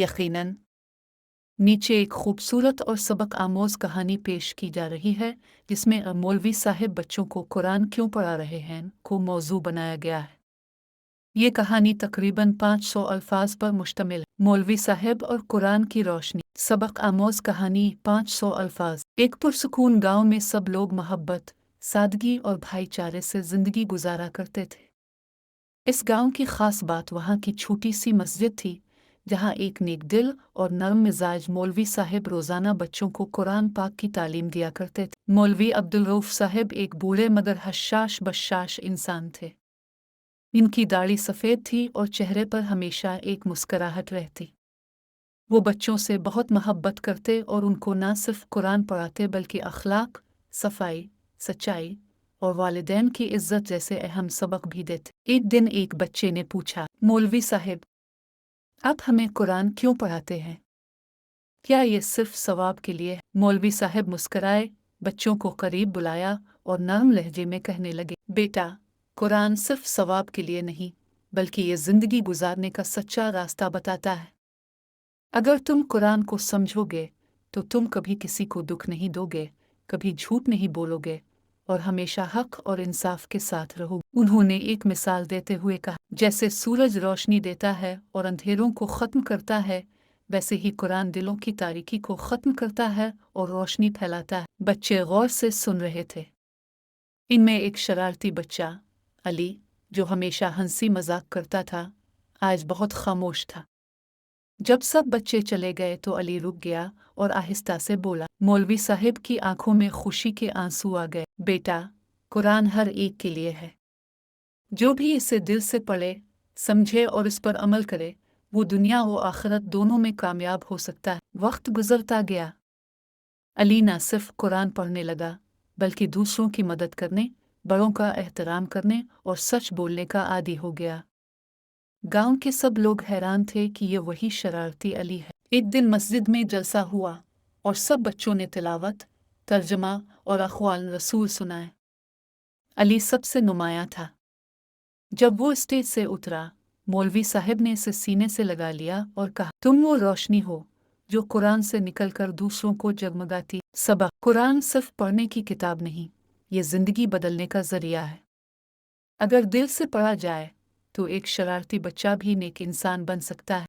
यकीनन। नीचे एक खूबसूरत और सबक आमोज कहानी पेश की जा रही है जिसमें मौलवी साहब बच्चों को कुरान क्यों पढ़ा रहे हैं को मौजू बनाया गया है। ये कहानी तकरीबन 500 अल्फाज पर मुश्तमिल है। मौलवी साहब और कुरान की रोशनी। सबक आमोज कहानी 500 अल्फाज। एक पुरसुकून गांव में सब लोग मोहब्बत, सादगी और भाईचारे से जिंदगी गुजारा करते थे। इस गांव की खास बात वहाँ की छोटी सी मस्जिद थी जहाँ एक नेक दिल और नरम मिजाज मौलवी साहब रोज़ाना बच्चों को कुरान पाक की तालीम दिया करते थे। मौलवी अब्दुल रऊफ साहब एक बूढ़े मगर हशाश बशाश इंसान थे। इनकी दाढ़ी सफ़ेद थी और चेहरे पर हमेशा एक मुस्कराहट रहती। वो बच्चों से बहुत मोहब्बत करते और उनको न सिर्फ कुरान पढ़ाते बल्कि अखलाक, सफाई, सच्चाई और वालिदैन की इज्जत जैसे अहम सबक भी देते। एक दिन एक बच्चे ने पूछा, मौलवी साहब, आप हमें कुरान क्यों पढ़ाते हैं? क्या ये सिर्फ सवाब के लिए है? मौलवी साहब मुस्कराए, बच्चों को करीब बुलाया और नरम लहजे में कहने लगे, बेटा, कुरान सिर्फ सवाब के लिए नहीं बल्कि ये जिंदगी गुजारने का सच्चा रास्ता बताता है। अगर तुम कुरान को समझोगे तो तुम कभी किसी को दुख नहीं दोगे, कभी झूठ नहीं बोलोगे और हमेशा हक और इंसाफ के साथ रहोगे। उन्होंने एक मिसाल देते हुए कहा, जैसे सूरज रोशनी देता है और अंधेरों को ख़त्म करता है, वैसे ही कुरान दिलों की तारीकी को ख़त्म करता है और रोशनी फैलाता है। बच्चे गौर से सुन रहे थे। इनमें एक शरारती बच्चा, अली, जो हमेशा हंसी मजाक करता था, आज बहुत खामोश था। जब सब बच्चे चले गए तो अली रुक गया और आहिस्ता से बोला। मौलवी साहब की आंखों में खुशी के आंसू आ गए। बेटा, कुरान हर एक के लिए है। जो भी इसे दिल से पढ़े, समझे और इस पर अमल करे, वो दुनिया व आखिरत दोनों में कामयाब हो सकता है। वक्त गुजरता गया। अली न सिर्फ कुरान पढ़ने लगा बल्कि दूसरों की मदद करने, बड़ों का एहतराम करने और सच बोलने का आदी हो गया। गांव के सब लोग हैरान थे कि ये वही शरारती अली है। एक दिन मस्जिद में जलसा हुआ और सब बच्चों ने तिलावत, तर्जमा और अक़वाल रसूल सुनाए। अली सबसे नुमाया था। जब वो स्टेज से उतरा, मौलवी साहब ने इसे सीने से लगा लिया और कहा, तुम वो रोशनी हो जो कुरान से निकलकर दूसरों को जगमगाती। सबक, कुरान सिर्फ पढ़ने की किताब नहीं, ये जिंदगी बदलने का जरिया है। अगर दिल से पढ़ा जाए तो एक शरारती बच्चा भी नेक इंसान बन सकता है।